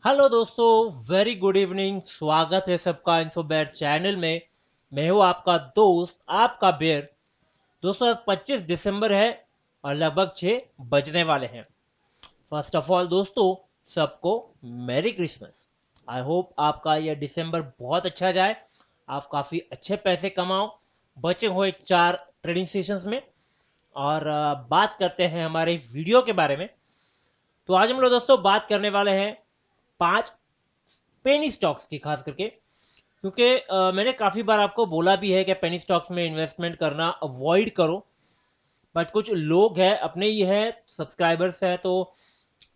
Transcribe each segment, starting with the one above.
Hello दोस्तों, very good evening. स्वागत है सबका इन्फोबेर चैनल में। मैं हूँ आपका दोस्त, आपका बेर। दोस्तों, आज 25 दिसंबर है और लगभग 6 बजने वाले हैं। फर्स्ट ऑफ ऑल दोस्तों, सबको मैरी क्रिसमस। आई होप आपका यह दिसंबर बहुत अच्छा जाए, आप काफ़ी अच्छे पैसे कमाओ, बचे हुए 4 ट्रेडिंग सेशंस में। और बात करते हैं हमारे वीडियो के बारे में। तो आज हम लोग दोस्तों बात करने वाले हैं 5 पेनी स्टॉक्स की, खास करके क्योंकि मैंने काफ़ी बार आपको बोला भी है कि पेनी स्टॉक्स में इन्वेस्टमेंट करना अवॉइड करो। बट कुछ लोग हैं, अपने ही है, सब्सक्राइबर्स है, तो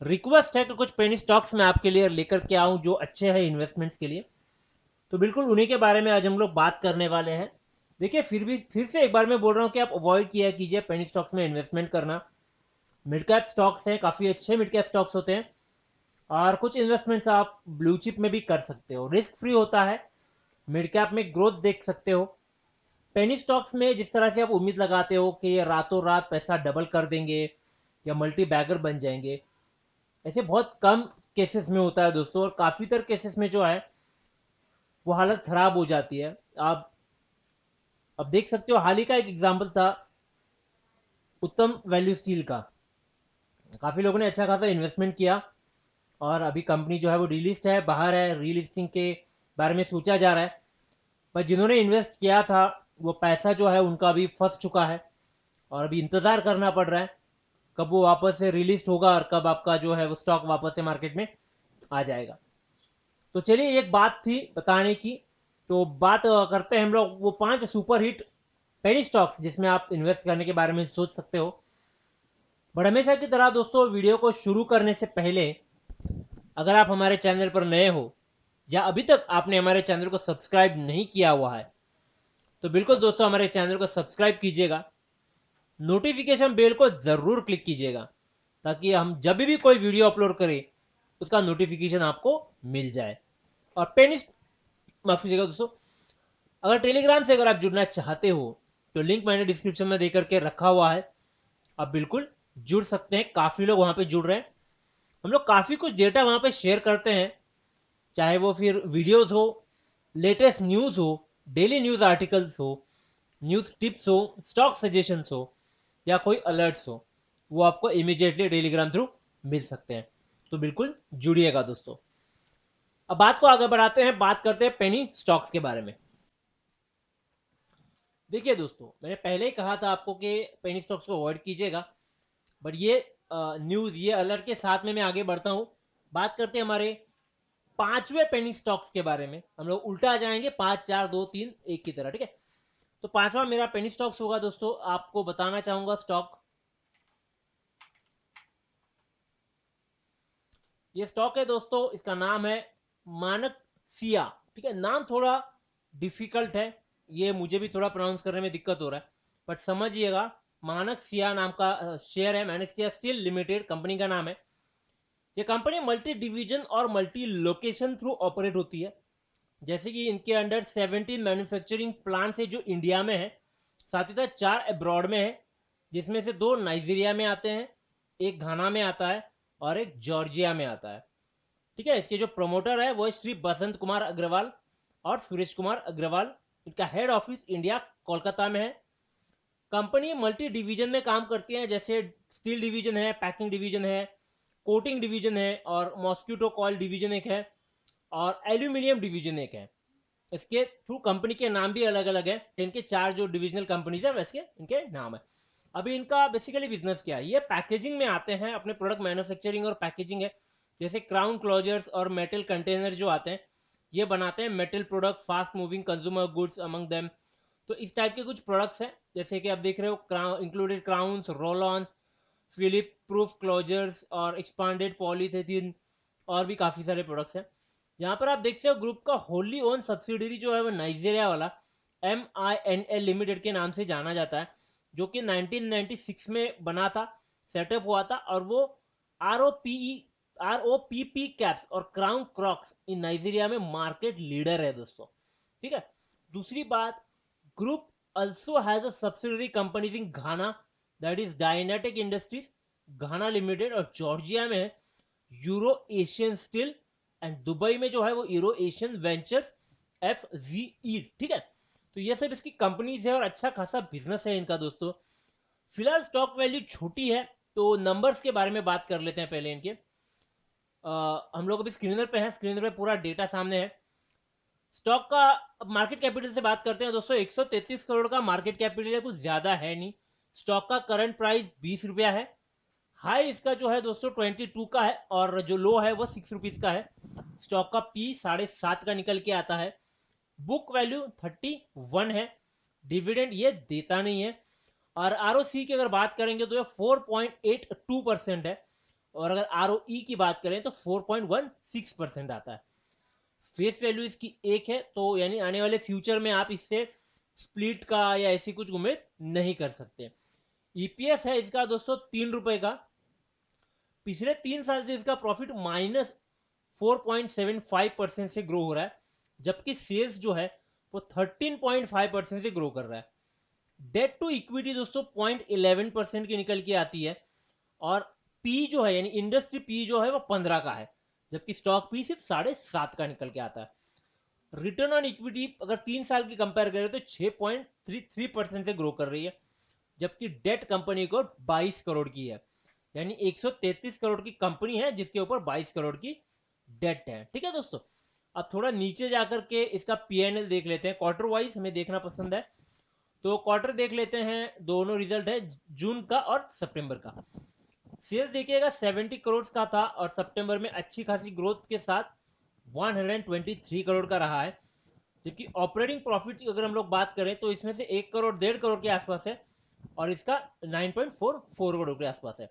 रिक्वेस्ट है कि कुछ पेनी स्टॉक्स मैं आपके लिए लेकर के आऊं जो अच्छे हैं इन्वेस्टमेंट्स के लिए। तो बिल्कुल उन्हीं के बारे में आज हम लोग बात करने वाले हैं। देखिए, फिर से एक बार मैं बोल रहा हूँ कि आप अवॉइड किया कीजिए पेनी स्टॉक्स में इन्वेस्टमेंट करना। मिड कैप स्टॉक्स हैं, काफ़ी अच्छे मिड कैप स्टॉक्स होते हैं। और कुछ इन्वेस्टमेंट्स आप ब्लू चिप में भी कर सकते हो, रिस्क फ्री होता है। मिड कैप में ग्रोथ देख सकते हो। पेनी स्टॉक्स में जिस तरह से आप उम्मीद लगाते हो कि ये रातों रात पैसा डबल कर देंगे या मल्टी बैगर बन जाएंगे, ऐसे बहुत कम केसेस में होता है दोस्तों। और काफ़ी तर केसेस में जो है वो हालत खराब हो जाती है। आप अब देख सकते हो, हाल ही का एक एग्जाम्पल था उत्तम वैल्यू स्टील का। काफ़ी लोगों ने अच्छा खासा इन्वेस्टमेंट किया और अभी कंपनी जो है वो डीलिस्ट है, बाहर है, रीलिस्टिंग के बारे में सोचा जा रहा है। पर जिन्होंने इन्वेस्ट किया था वो पैसा जो है उनका अभी फंस चुका है और अभी इंतज़ार करना पड़ रहा है कब वो वापस से रिलीज होगा और कब आपका जो है वो स्टॉक वापस से मार्केट में आ जाएगा। तो चलिए, एक बात थी बताने की, तो बात करते हैं हम लोग वो 5 सुपर हिट पेनी स्टॉक्स जिसमें आप इन्वेस्ट करने के बारे में सोच सकते हो। बट हमेशा की तरह दोस्तों, वीडियो को शुरू करने से पहले अगर आप हमारे चैनल पर नए हो या अभी तक आपने हमारे चैनल को सब्सक्राइब नहीं किया हुआ है, तो बिल्कुल दोस्तों हमारे चैनल को सब्सक्राइब कीजिएगा। नोटिफिकेशन बेल को ज़रूर क्लिक कीजिएगा ताकि हम जब भी कोई वीडियो अपलोड करें उसका नोटिफिकेशन आपको मिल जाए। और पेनिस माफ कीजिएगा दोस्तों, अगर टेलीग्राम से अगर आप जुड़ना चाहते हो तो लिंक मैंने डिस्क्रिप्शन में दे करके रखा हुआ है, आप बिल्कुल जुड़ सकते हैं। काफ़ी लोग वहाँ पे जुड़ रहे हैं। हम लोग काफ़ी कुछ डेटा वहाँ पे शेयर करते हैं, चाहे वो फिर वीडियोस हो, लेटेस्ट न्यूज़ हो, डेली न्यूज़ आर्टिकल्स हो, न्यूज़ टिप्स हो, स्टॉक सजेशंस हो या कोई अलर्ट्स हो, वो आपको इमीडिएटली टेलीग्राम थ्रू मिल सकते हैं। तो बिल्कुल जुड़िएगा दोस्तों। अब बात को आगे बढ़ाते हैं, बात करते हैं पेनी स्टॉक्स के बारे में। देखिए दोस्तों, मैंने पहले ही कहा था आपको कि पेनी स्टॉक्स को अवॉइड कीजिएगा। बट ये न्यूज़, ये अलर्ट के साथ में मैं आगे बढ़ता हूँ। बात करते हैं हमारे 5वें पेनी स्टॉक्स के बारे में। हम लोग उल्टा आ जाएंगे, 5 4 2 3 1 की तरह, ठीक है। तो 5वां मेरा पेनी स्टॉक्स होगा दोस्तों। आपको बताना चाहूंगा स्टॉक, ये स्टॉक है दोस्तों, इसका नाम है मानक सिया। ठीक है, नाम थोड़ा डिफिकल्ट है, ये मुझे भी थोड़ा प्रोनाउंस करने में दिक्कत हो रहा है, बट समझिएगा। मानक सिया नाम का शेयर है, मानक सिया स्टील लिमिटेड कंपनी का नाम है। ये कंपनी मल्टी डिवीजन और मल्टी लोकेशन थ्रू ऑपरेट होती है। जैसे कि इनके अंडर 17 मैन्युफैक्चरिंग प्लांट्स है जो इंडिया में है, साथ ही साथ 4 अब्रॉड में है, जिसमें से 2 नाइजीरिया में आते हैं, एक घाना में आता है और एक जॉर्जिया में आता है। ठीक है, इसके जो प्रमोटर है वो है श्री बसंत कुमार अग्रवाल और सुरेश कुमार अग्रवाल। इनका हेड ऑफिस इंडिया कोलकाता में है। कंपनी मल्टी डिवीजन में काम करती है, जैसे स्टील डिवीजन है, पैकिंग डिवीजन है, कोटिंग डिवीजन है और मॉस्किटो कॉयल डिवीजन एक है और एल्यूमिनियम डिवीजन एक है। इसके थ्रू कंपनी के नाम भी अलग अलग है। इनके 4 जो डिविजनल कंपनीज है वैसे इनके नाम है। अभी इनका बेसिकली बिजनेस क्या है, ये पैकेजिंग में आते हैं, अपने प्रोडक्ट मैन्युफैक्चरिंग और पैकेजिंग है। जैसे क्राउन क्लोजर्स और मेटल कंटेनर जो आते हैं, ये बनाते हैं metal product, fast moving consumer goods among them. तो इस टाइप के कुछ प्रोडक्ट्स हैं, जैसे कि आप देख रहे हो, included crowns, roll on, pilfer proof closures और एक्सपांडेड पॉलीथीन, और भी काफ़ी सारे प्रोडक्ट्स हैं। यहाँ पर आप देखते हो ग्रुप का होली ओन सब्सिडरी जो है वो नाइजीरिया वाला MINL लिमिटेड के नाम से जाना जाता है, जो कि 1996 में बना था, सेटअप हुआ था। और वो ROPP कैप्स और क्राउन क्रॉक्स इन नाइजीरिया में मार्केट लीडर है दोस्तों। ठीक है, दूसरी बात, group also has a subsidiary companies in Ghana, that is Dynatic industries Ghana limited, और जॉर्जिया में है Euro Asian steel and Dubai में जो है वो यूरो एशियन वेंचर्स FZE, ठीक है। तो ये सब इसकी कंपनीज है और अच्छा खासा बिजनेस है इनका दोस्तों। फिलहाल स्टॉक वैल्यू छोटी है, तो नंबर्स के बारे में बात कर लेते हैं पहले इनके। हम लोग अभी स्क्रीनर पे हैं, स्क्रीनर पे पूरा डेटा सामने है। स्टॉक का मार्केट कैपिटल से बात करते हैं दोस्तों, 133 करोड़ का मार्केट कैपिटल है, कुछ ज्यादा है नहीं। स्टॉक का करंट प्राइस 20 रुपया है। हाई इसका जो है दोस्तों 22 का है और जो लो है वो 6 रुपीज का है। स्टॉक का पी 7.5 का निकल के आता है। बुक वैल्यू 31 है। डिविडेंड ये देता नहीं है। और आरओसी की अगर बात करेंगे तो ये 4.82% है। और अगर आरओई की बात करें तो 4.16% आता है। फेस वैल्यू इसकी 1 है, तो यानी आने वाले फ्यूचर में आप इससे स्प्लिट का या ऐसी कुछ उम्मीद नहीं कर सकते। ईपीएस है इसका दोस्तों 3 रुपए का। पिछले 3 साल से इसका प्रॉफिट -4.75% से ग्रो हो रहा है, जबकि सेल्स जो है वो 13.5% से ग्रो कर रहा है। डेट टू इक्विटी दोस्तों 0.11% की निकल के आती है। और पी जो है यानी इंडस्ट्री पी जो है वो 15 का है, जबकि स्टॉक पी सिर्फ 7.5 का निकल के आता है। रिटर्न ऑन इक्विटी अगर 3 साल की कंपेयर करें तो 6.33% से ग्रो कर रही है, जबकि डेट कंपनी को 22 करोड़ की है। यानी 133 करोड़ की कंपनी है जिसके ऊपर 22 करोड़ की डेट है, ठीक है दोस्तों। अब थोड़ा नीचे जाकर के इसका पीएनएल देख लेते हैं, क्वार्टर वाइज हमें देखना पसंद है। तो क्वार्टर देख लेते हैं, दोनों रिजल्ट है जून का और सितंबर का। सेल्स देखिएगा 70 करोड़ का था और सितंबर में अच्छी खासी ग्रोथ के साथ 123 करोड़ का रहा है। जबकि ऑपरेटिंग प्रॉफिट की अगर हम लोग बात करें तो इसमें से 1 करोड़ 1.5 करोड़ के आसपास है और इसका 9.44 करोड़ के आसपास है।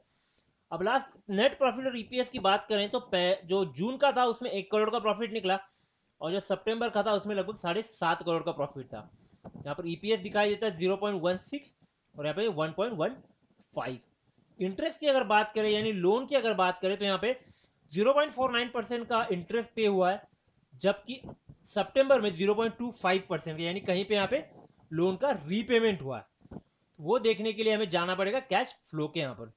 अब लास्ट नेट प्रॉफिट और ईपीएस की बात करें तो जो जून का था उसमें 1 करोड़ का प्रॉफिट निकला और जो सितंबर का था उसमें लगभग 7.5 करोड़ का प्रॉफिट था। यहाँ पर ईपीएस दिखाई देता है 0.16 और यहाँ पे 1.15। इंटरेस्ट की अगर बात करें यानी लोन की अगर बात करें तो यहाँ पे 0.49% का इंटरेस्ट पे हुआ है, जबकि सितंबर में 0.25% यानी कहीं पे यहाँ पे लोन का रीपेमेंट हुआ है। वो देखने के लिए हमें जाना पड़ेगा कैश फ्लो के यहाँ पर।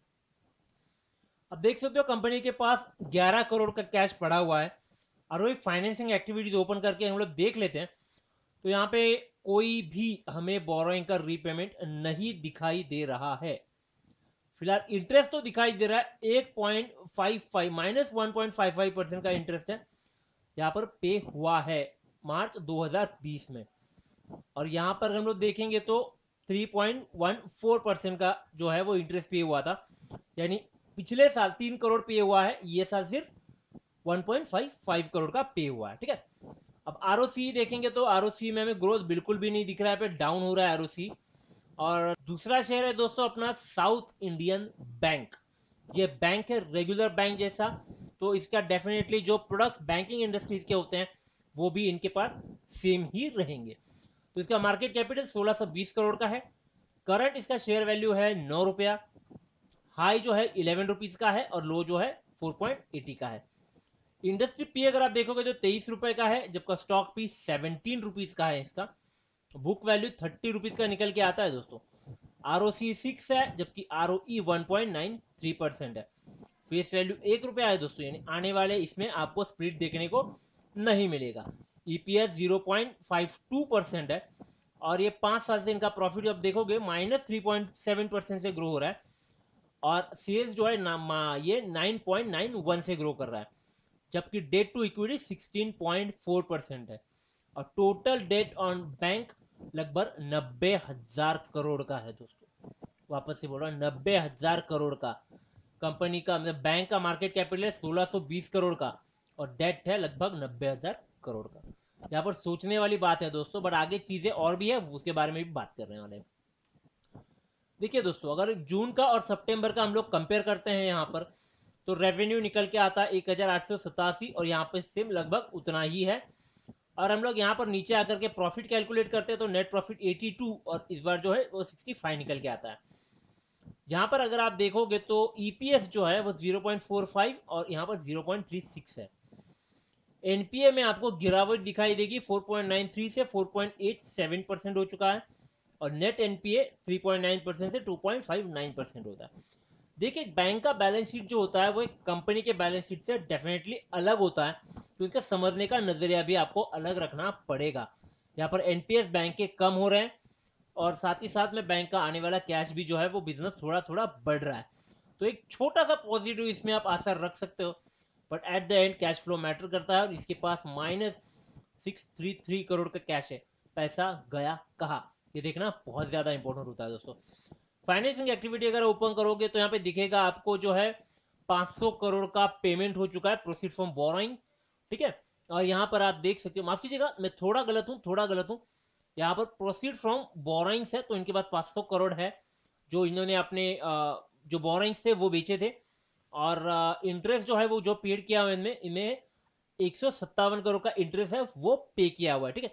अब देख सकते हो कंपनी के पास 11 करोड़ का कैश पड़ा हुआ है। और वही फाइनेंसिंग एक्टिविटीज ओपन करके हम लोग देख लेते हैं, तो यहाँ पे कोई भी हमें बोरोइंग का रीपेमेंट नहीं दिखाई दे रहा है। फिलहाल इंटरेस्ट तो दिखाई दे रहा है 1.55 -1.55% का इंटरेस्ट है यहाँ पर पे हुआ है मार्च 2020 में। और यहाँ पर हम लोग देखेंगे तो 3.14% का जो है वो इंटरेस्ट पे हुआ था, यानी पिछले साल 3 करोड़ पे हुआ है, ये साल सिर्फ 1.55 करोड़ का पे हुआ है, ठीक है। अब आरओसी देखेंगे तो आरओसी में हमें ग्रोथ बिल्कुल भी नहीं दिख रहा है, पे डाउन हो रहा है आरओसी। और दूसरा शेयर है दोस्तों अपना साउथ इंडियन बैंक। ये बैंक है रेगुलर बैंक जैसा, तो इसका डेफिनेटली जो प्रोडक्ट्स बैंकिंग इंडस्ट्रीज के होते हैं वो भी इनके पास सेम ही रहेंगे। तो इसका मार्केट कैपिटल 1620 करोड़ का है। करंट इसका शेयर वैल्यू है 9 रुपया। हाई जो है 11 रुपीज का है और लो जो है 4.80 का है। इंडस्ट्री पी अगर आप देखोगे तो 23 रुपए का है, जबकि स्टॉक पी 17 रुपीज का है इसका। बुक वैल्यू 30 रुपीज का निकल के आता है दोस्तों। आरओसी 6 है, जबकि आरओई 1.93% है। फेस वैल्यू 1 रुपया है दोस्तों, यानी आने वाले इसमें आपको स्प्लिट देखने को नहीं मिलेगा। ईपीएस 0.52% है और ये 5 साल से इनका प्रॉफिट अब देखोगे -3.7% से ग्रो हो रहा है। और सेल्स जो है ये 9.91 से ग्रो कर रहा है, जबकि डेट टू इक्विटी 16.4% है। और टोटल डेट ऑन बैंक लगभग 90,000 करोड़ का है दोस्तों। वापस से बोल रहा हूँ 90,000 करोड़ का कंपनी का, मतलब बैंक का मार्केट कैपिटल है 1620 करोड़ का और डेट है लगभग 90,000 करोड़ का। यहाँ पर सोचने वाली बात है दोस्तों, बट आगे चीजें और भी है, उसके बारे में भी बात करने वाले हैं। देखिए दोस्तों, अगर जून का और सितंबर का हम लोग कंपेयर करते हैं यहाँ पर, तो रेवेन्यू निकल के आता है 1887 और यहाँ पे सेम लगभग उतना ही है। और हम लोग यहाँ पर नीचे आकर के प्रॉफिट कैलकुलेट करते हैं तो नेट प्रॉफिट 82 और इस बार जो है वो 65 निकल के आता है। यहाँ पर अगर आप देखोगे तो ईपीएस जो है वो 0.45 और यहाँ पर 0.36 है। एनपीए में आपको गिरावट दिखाई देगी, 4.93 से 4.87% हो चुका है और नेट एनपीए 3.9% से 2.59% होता है। देखिए बैंक का बैलेंस शीट जो होता है वो एक कंपनी के बैलेंस शीट से डेफिनेटली अलग होता है, तो इसका समझने का नजरिया भी आपको अलग रखना पड़ेगा। यहाँ पर एनपीएस बैंक के कम हो रहे हैं और साथ ही साथ में बैंक का आने वाला कैश भी जो है वो बिजनेस थोड़ा थोड़ा बढ़ रहा है, तो एक छोटा सा पॉजिटिव इसमें आप आसार रख सकते हो। But at the end cash flow matter करता है और इसके पास -633 करोड़ का कैश है। पैसा गया कहाँ, ये देखना बहुत ज़्यादा इंपॉर्टेंट होता है दोस्तों। फाइनेंसिंग एक्टिविटी अगर ओपन करोगे तो यहाँ पे दिखेगा आपको जो है 500 करोड़ का पेमेंट हो चुका है, प्रोसीड फ्रॉम बोरोइंग, ठीक है। और यहाँ पर आप देख सकते हो, माफ कीजिएगा मैं थोड़ा गलत हूँ, यहाँ पर प्रोसीड फ्रॉम बोरोइंग्स है तो इनके पास 500 करोड़ है जो इन्होंने अपने जो बोरोइंग्स थे वो बेचे थे, और इंटरेस्ट जो है वो जो पेड किया हुआ इनमें इनमें 157 करोड़ का इंटरेस्ट है वो पे किया हुआ है, ठीक है।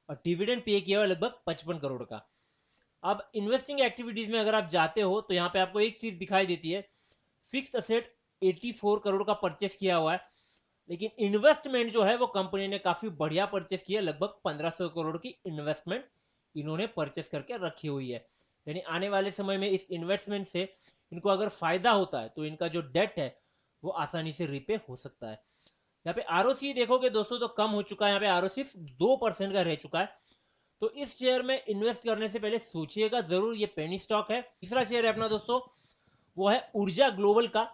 और डिविडेंड पे किया हुआ है लगभग 55 करोड़ का। अब इन्वेस्टिंग एक्टिविटीज में अगर आप जाते हो तो यहाँ पे आपको एक चीज दिखाई देती है, फिक्स्ड असेट 84 करोड़ का परचेस किया हुआ है, लेकिन इन्वेस्टमेंट जो है वो कंपनी ने काफी बढ़िया परचेस किया, लगभग 1500 करोड़ की इन्वेस्टमेंट इन्होंने परचेस करके रखी हुई है। यानी आने वाले समय में इस इन्वेस्टमेंट से इनको अगर फायदा होता है तो इनका जो डेट है वो आसानी से रिपे हो सकता है। यहाँ पे आरओसी देखोगे दोस्तों तो कम हो चुका है, यहाँ पे आरओ सिर्फ 2% का रह चुका है। तो इस शेयर में इन्वेस्ट करने से पहले सोचिएगा जरूर, ये पेनी स्टॉक है। तीसरा शेयर है अपना दोस्तों वो है ऊर्जा ग्लोबल का।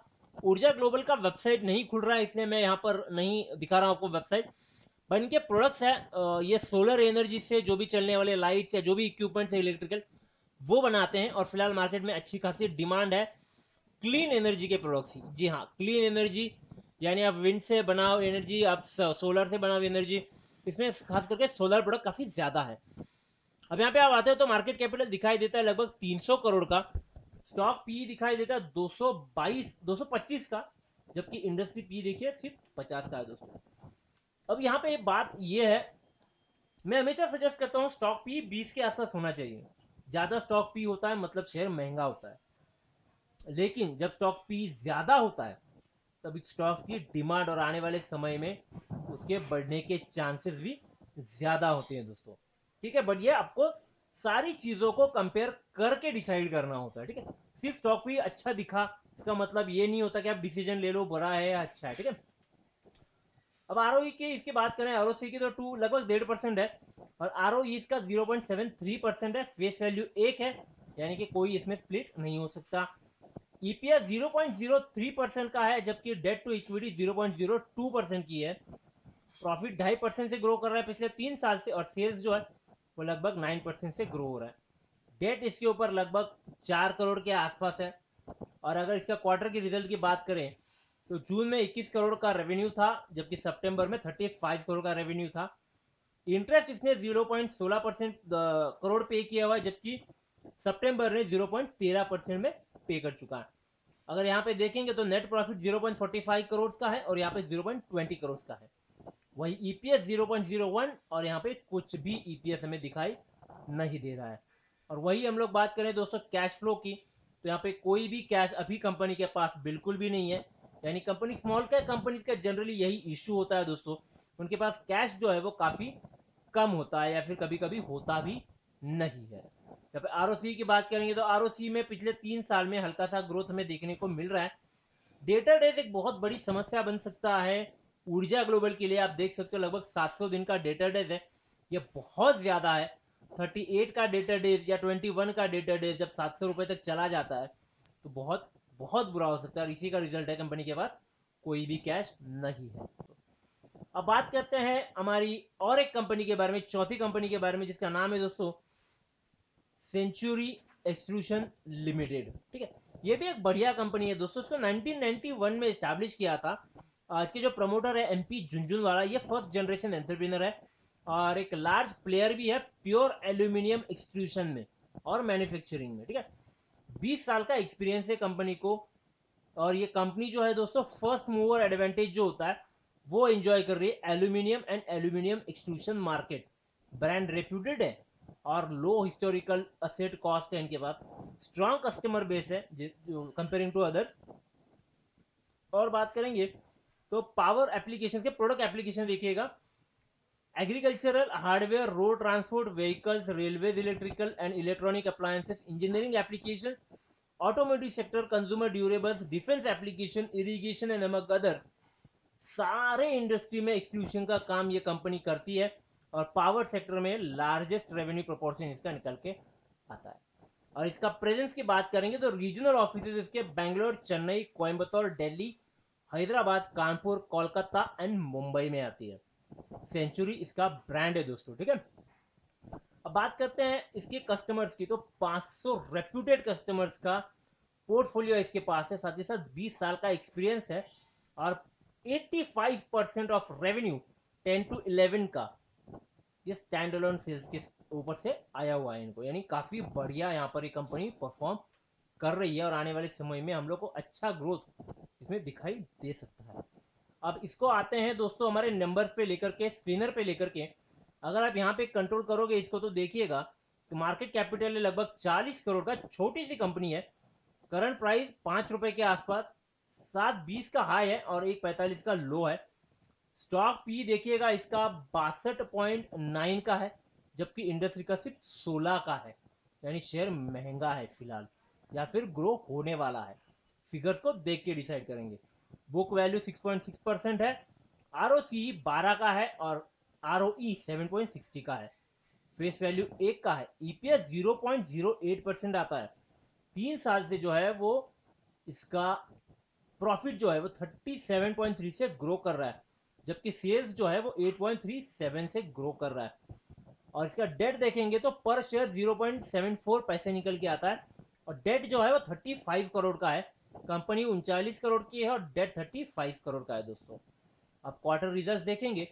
ऊर्जा ग्लोबल का वेबसाइट नहीं खुल रहा है इसलिए मैं यहाँ पर नहीं दिखा रहा हूँ आपको वेबसाइट, पर इनके प्रोडक्ट्स है ये सोलर एनर्जी से जो भी चलने वाले लाइट्स या जो भी इक्विपमेंट्स है इलेक्ट्रिकल वो बनाते हैं, और फिलहाल मार्केट में अच्छी खासी डिमांड है क्लीन एनर्जी के प्रोडक्ट्स की। जी हाँ, क्लीन एनर्जी यानी आप विंड से बनाओ एनर्जी, आप सोलर से बनाओ एनर्जी, इसमें खास करके सोलर प्रोडक्ट काफ़ी ज़्यादा है। अब यहाँ पे आप आते हो तो मार्केट कैपिटल दिखाई देता है लगभग 300 करोड़ का, स्टॉक पी दिखाई देता है 225 का, जबकि इंडस्ट्री पी देखिए सिर्फ 50 का है दोस्तों। अब यहाँ पे बात ये है, मैं हमेशा सजेस्ट करता हूँ स्टॉक पी 20 के आसपास होना चाहिए। ज़्यादा स्टॉक पी होता है मतलब शेयर महंगा होता है, लेकिन जब स्टॉक पी ज़्यादा होता है तब स्टॉक्स की डिमांड और आने वाले समय में उसके बढ़ने के चांसेस भी ज़्यादा होते हैं दोस्तों, ठीक है। बट ये आपको सारी चीज़ों को कंपेयर करके डिसाइड करना होता है, ठीक है। सिर्फ स्टॉक भी अच्छा दिखा इसका मतलब ये नहीं होता कि आप डिसीजन ले लो बुरा है या अच्छा है, ठीक है। अब आर की इसकी बात करें, आर की तो लगभग 1.5% है, और आर इसका 0.73% है, फेस वैल्यू 1 है, यानी कि कोई इसमें स्प्लिट नहीं हो सकता। ईपीएस 0.03% का है, जबकि डेट टू इक्विटी 0.02% की है। प्रॉफिट 2.5% से ग्रो कर रहा है पिछले 3 साल से, और सेल्स जो है वो लगभग 9% से ग्रो हो रहा है। डेट इसके ऊपर लगभग 4 करोड़ के आसपास है। और अगर इसका क्वार्टर की रिजल्ट की बात करें तो जून में 21 करोड़ का रेवेन्यू था, जबकि सितंबर में 35 करोड़ का रेवेन्यू था। इंटरेस्ट इसने 0.16% करोड़ पे किया हुआ है, जबकि सितंबर ने 0.13% में पे कर चुका है। अगर यहाँ पे देखेंगे तो नेट प्रॉफिट 0.45 करोड़ का है और यहाँ पे 0.20 करोड़ का है। वही ईपीएस 0.01, और यहाँ पे कुछ भी ईपीएस हमें दिखाई नहीं दे रहा है। और वही हम लोग बात करें दोस्तों कैश फ्लो की, तो यहाँ पे कोई भी कैश अभी कंपनी के पास बिल्कुल भी नहीं है। यानी कंपनी स्मॉल कैप कंपनीज का जनरली यही इश्यू होता है दोस्तों, उनके पास कैश जो है वो काफ़ी कम होता है या फिर कभी कभी होता भी नहीं है। जब आर की बात करेंगे तो आर में पिछले 3 साल में हल्का सा ग्रोथ हमें देखने को मिल रहा है। डेटा डेज एक बहुत बड़ी समस्या बन सकता है ऊर्जा ग्लोबल के लिए। आप देख सकते हो लगभग 700 दिन का डेटा डेज है, ये बहुत ज़्यादा है। 38 का डेटा डेज या 21 का डेटा डेज जब 700 रुपये तक चला जाता है तो बहुत बहुत बुरा हो सकता है, और इसी का रिजल्ट है कंपनी के पास कोई भी कैश नहीं है। अब बात करते हैं हमारी और एक कंपनी के बारे में, चौथी कंपनी के बारे में, जिसका नाम है दोस्तों सेंचुरी एक्सट्रूशन लिमिटेड, ठीक है। ये भी एक बढ़िया कंपनी है दोस्तों, इसको 1991 में इस्टेब्लिश किया था। इसके जो प्रमोटर है एमपी झुंझुनवाला, ये फर्स्ट जनरेशन एंटरप्रेन्योर है और एक लार्ज प्लेयर भी है प्योर एल्यूमिनियम एक्सट्रूशन में और मैन्युफैक्चरिंग में, ठीक है। 20 साल का एक्सपीरियंस है कंपनी को, और ये कंपनी जो है दोस्तों फर्स्ट मूवर एडवांटेज जो होता है वो एंजॉय कर रही है aluminium and aluminium extrusion market. Brand reputed है और लो हिस्टोरिकल असेट कॉस्ट है इनके पास, स्ट्रॉन्ग कस्टमर बेस है कंपेयरिंग टू अदर्स। और बात करेंगे तो पावर एप्लीकेशन के प्रोडक्ट एप्लीकेशन देखिएगा, agricultural hardware, road transport vehicles, railways, electrical and electronic appliances, engineering applications, automotive sector, consumer durables, defence application, irrigation and among other. सारे industry में exclusion का काम ये कंपनी करती है और पावर सेक्टर में लार्जेस्ट रेवेन्यू प्रोपोर्शन इसका निकल के आता है। और इसका प्रेजेंस की बात करेंगे तो रीजनल ऑफिस इसके बेंगलोर, चेन्नई, कोयम्बतौर, दिल्ली, हैदराबाद, कानपुर, कोलकाता एंड मुंबई में आती है। सेंचुरी इसका ब्रांड है दोस्तों, ठीक है। अब बात करते हैं इसके कस्टमर्स की, तो 500 रेप्यूटेड कस्टमर्स का पोर्टफोलियो इसके पास है, साथ ही साथ 20 साल का एक्सपीरियंस है और 85% ऑफ रेवेन्यू 10 to 11 का ये स्टैंड अलोन सेल्स के ऊपर से आया हुआ है इनको, यानी काफ़ी बढ़िया यहाँ पर ये कंपनी परफॉर्म कर रही है और आने वाले समय में हम लोग को अच्छा ग्रोथ इसमें दिखाई दे सकता है। अब इसको आते हैं दोस्तों हमारे नंबर पे लेकर के, स्क्रीनर पे लेकर के। अगर आप यहाँ पे कंट्रोल करोगे इसको तो देखिएगा कि मार्केट कैपिटल है लगभग 40 करोड़ का, छोटी सी कंपनी है। करंट प्राइस 5 रुपए के आसपास, 7.20 का हाई है और 1.45 का लो है। स्टॉक पी देखिएगा इसका 62.9 का है, जबकि इंडस्ट्री का सिर्फ 16 का है, यानी शेयर महंगा है फिलहाल या फिर ग्रो होने वाला है। फिगर्स को देख के डिसाइड करेंगे। बुक वैल्यू 6.6% है, आर 12 का है और आर 7.60 का है। फेस वैल्यू 1 का है, ईपीएस 0.08% आता है। 3 साल से जो है वो इसका प्रॉफिट जो है वो 37.3 से ग्रो कर रहा है, जबकि सेल्स जो है वो 8.37 से ग्रो कर रहा है। और इसका डेट देखेंगे तो पर शेयर 0.74 पैसे निकल के आता है और डेट जो है वो 35 करोड़ का है। कंपनी 39 करोड़ की है और डेट 35 करोड़ का है दोस्तों। अब क्वार्टर रिजल्ट देखेंगे,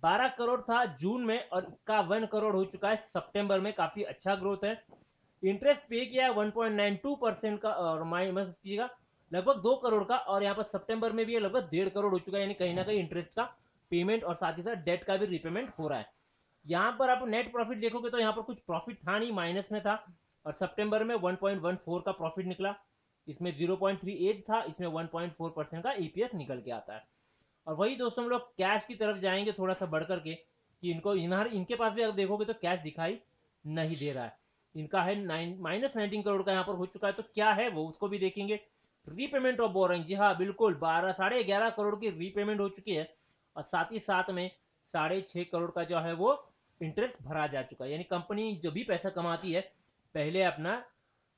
12 करोड़ था जून में और 51 करोड़ हो चुका है सितंबर में, काफी अच्छा ग्रोथ है। इंटरेस्ट पे किया है 1.92% का और मतलब कीजिएगा लगभग 2 करोड़ का, और यहाँ पर सितंबर में भी है लगभग 1.5 करोड़ हो चुका है, यानी कहीं ना कहीं इंटरेस्ट का पेमेंट और साथ ही साथ डेट का भी रिपेमेंट हो रहा है। यहाँ पर आप नेट प्रॉफिट देखोगे तो यहाँ पर कुछ प्रॉफिट था नहीं, माइनस में था, और सितंबर में 1.14 का प्रॉफिट निकला। इसमें 0.38 था, इसमें 1.4% का ईपीएस निकल के आता है। और वही दोस्तों हम लोग कैश की तरफ जाएंगे थोड़ा सा बढ़ करके कि इनके पास भी अगर देखोगे तो कैश दिखाई नहीं दे रहा है। इनका है -19 करोड़ का यहाँ पर हो चुका है, तो क्या है वो उसको भी देखेंगे। रीपेमेंट ऑफ बोरिंग, जी हाँ बिल्कुल 11.5 करोड़ की रीपेमेंट हो चुकी है और साथ ही साथ में 6.5 करोड़ का जो है वो इंटरेस्ट भरा जा चुका है। यानी कंपनी जो भी पैसा कमाती है पहले अपना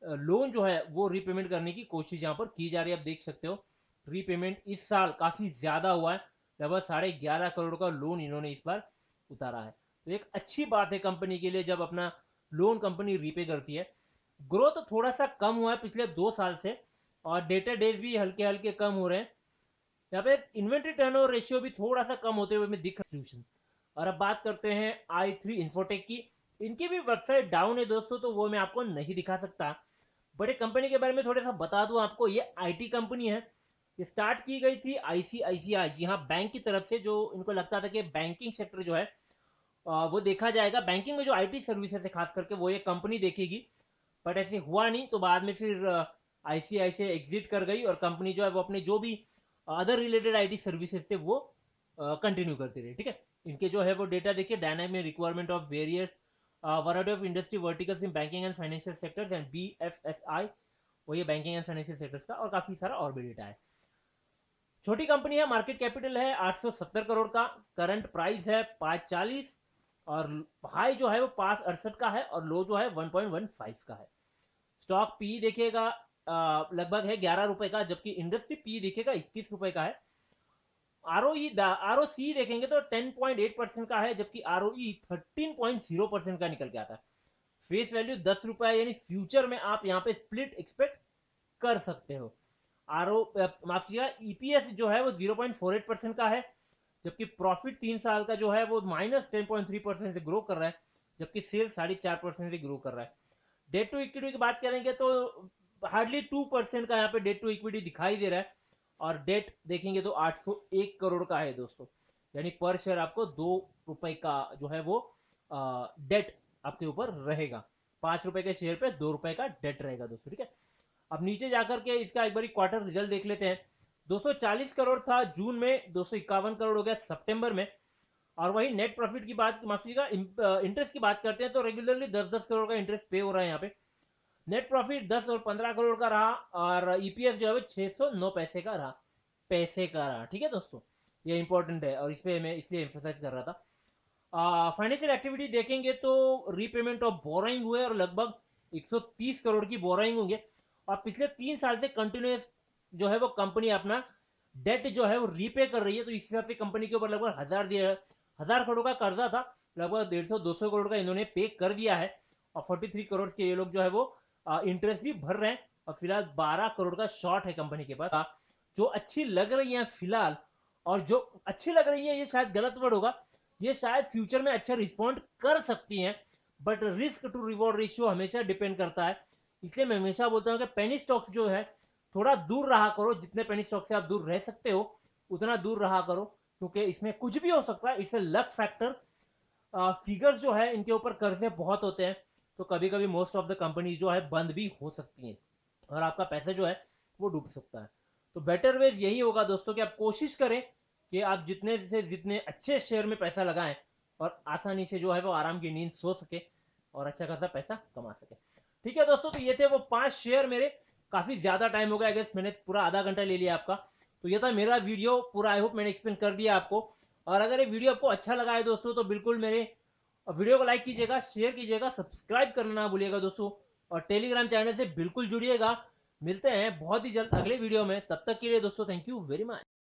लोन जो है वो रीपेमेंट करने की कोशिश यहाँ पर की जा रही है। आप देख सकते हो रीपेमेंट इस साल काफ़ी ज़्यादा हुआ है, लगभग 11.5 करोड़ का लोन इन्होंने इस बार उतारा है। तो एक अच्छी बात है कंपनी के लिए जब अपना लोन कंपनी रीपे करती है। ग्रोथ तो थोड़ा सा कम हुआ है पिछले 2 साल से और डेटा डेज भी हल्के हल्के कम हो रहे हैं। यहाँ पे इन्वेंट्री टर्नओवर रेशियो भी थोड़ा सा कम होते हुए में दिख रहा है। और अब बात करते हैं i3 इन्फोटेक की। इनकी भी वेबसाइट डाउन है दोस्तों, तो वो मैं आपको नहीं दिखा सकता, बट एक कंपनी के बारे में थोड़ा सा बता दूं आपको। ये आईटी कंपनी है, ये स्टार्ट की गई थी आईसीआईसीआई, जी हाँ बैंक की तरफ से। जो इनको लगता था कि बैंकिंग सेक्टर जो है वो देखा जाएगा, बैंकिंग में जो आईटी सर्विसेज है खास करके वो ये कंपनी देखेगी, बट ऐसे हुआ नहीं। तो बाद में फिर आईसीआईसीआई एग्जिट कर गई और कंपनी जो है वो अपने जो भी अदर रिलेटेड आईटी सर्विसेज थे वो कंटिन्यू करती रही, ठीक है। इनके जो है वो डेटा देखिए, dynamic requirement of various variety of industry verticals in banking and financial sectors and BFSI, वो ये बैंकिंग एंड फाइनेंशियल सेक्टर्स का, और काफी सारा और भी डेटा है। छोटी कंपनी है, मार्केट कैपिटल है 870 करोड़ का, करंट प्राइस है 540 और हाई जो है वो 568 का है और लो जो है 1.15 का है। स्टॉक पी देखिएगा लगभग है 11 रुपए का, जबकि इंडस्ट्री पी दिखेगा 21 रुपए का है। आरओसी देखेंगे तो 10.8% का है, जबकि आरओई 13.0% का निकल के आता है। फेस वैल्यू 10 रुपए, यानी फ्यूचर में आप यहाँ पे स्प्लिट एक्सपेक्ट कर सकते हो। माफ कीजिएगा, ईपीएस जो है वो 0.48% का है, जबकि प्रॉफिट 3 साल का जो है वो -10.3% से ग्रो कर रहा है, जबकि सेल्स 4.5% से ग्रो कर रहा है। डेट टू इक्विटी की बात करेंगे तो हार्डली 2% का यहाँ पे डेट टू इक्विटी दिखाई दे रहा है और डेट देखेंगे तो 801 करोड़ का है दोस्तों, यानी पर शेयर आपको 2 रुपए का जो है वो डेट आपके ऊपर रहेगा। 5 रुपए के शेयर पे 2 रुपए का डेट रहेगा दोस्तों, ठीक है। अब नीचे जाकर के इसका एक बार क्वार्टर रिजल्ट देख लेते हैं। 240 करोड़ था जून में, 251 करोड़ हो गया सितंबर में। और वही नेट प्रॉफिट की बात, माफ कीजिएगा इंटरेस्ट की बात करते हैं तो रेगुलरली 10-10 करोड़ का इंटरेस्ट पे हो रहा है यहाँ पे। नेट प्रॉफिट 10 और 15 करोड़ का रहा और ईपीएस जो है 609 पैसे का रहा, ठीक है दोस्तों। ये इंपॉर्टेंट है और इस पर मैं इसलिए एम्फोसाइज कर रहा था। फाइनेंशियल एक्टिविटी देखेंगे तो रीपेमेंट ऑफ बोरोइंग हुए और लगभग 130 करोड़ की बोरोइंग होंगे। और पिछले 3 साल से कंटिन्यूस जो है वो कंपनी अपना डेट जो है वो रीपे कर रही है। तो इस हिसाब से कंपनी के ऊपर लगभग हजार करोड़ का कर्जा था, लगभग 150-200 करोड़ का इन्होंने पे कर दिया है। और 43 करोड़ के ये लोग जो है वो इंटरेस्ट भी भर रहे हैं। और फिलहाल 12 करोड़ का शॉर्ट है कंपनी के पास। जो अच्छी लग रही है फिलहाल, और जो अच्छी लग रही है ये शायद गलत वर्ड होगा, ये शायद फ्यूचर में अच्छा रिस्पॉन्ड कर सकती हैं, but risk to reward ratio हमेशा डिपेंड करता है। इसलिए मैं हमेशा बोलता हूँ कि पेनी स्टॉक्स जो है थोड़ा दूर रहा करो, जितने पेनी स्टॉक से आप दूर रह सकते हो उतना दूर रहा करो, क्योंकि इसमें कुछ भी हो सकता है। It's a luck factor. Figures जो है इनके ऊपर कर्जे बहुत होते हैं, तो कभी कभी मोस्ट ऑफ द कंपनी जो है बंद भी हो सकती हैं और आपका पैसा जो है वो डूब सकता है। तो बेटर वे यही होगा दोस्तों कि आप कोशिश करें कि आप जितने से जितने अच्छे शेयर में पैसा लगाएं और आसानी से जो है वो आराम की नींद सो सके और अच्छा खासा पैसा कमा सके। ठीक है दोस्तों, तो ये थे वो 5 शेयर मेरे। काफ़ी ज़्यादा टाइम हो गया, अगर मैंने पूरा आधा घंटा ले लिया आपका। तो ये था मेरा वीडियो पूरा, आई होप मैंने एक्सप्लेन कर दिया आपको। और अगर ये वीडियो आपको अच्छा लगा है दोस्तों तो बिल्कुल मेरे वीडियो को लाइक कीजिएगा, शेयर कीजिएगा, सब्सक्राइब करना ना भूलिएगा दोस्तों। और टेलीग्राम चैनल से बिल्कुल जुड़िएगा। मिलते हैं बहुत ही जल्द अगले वीडियो में, तब तक के लिए दोस्तों थैंक यू वेरी मच।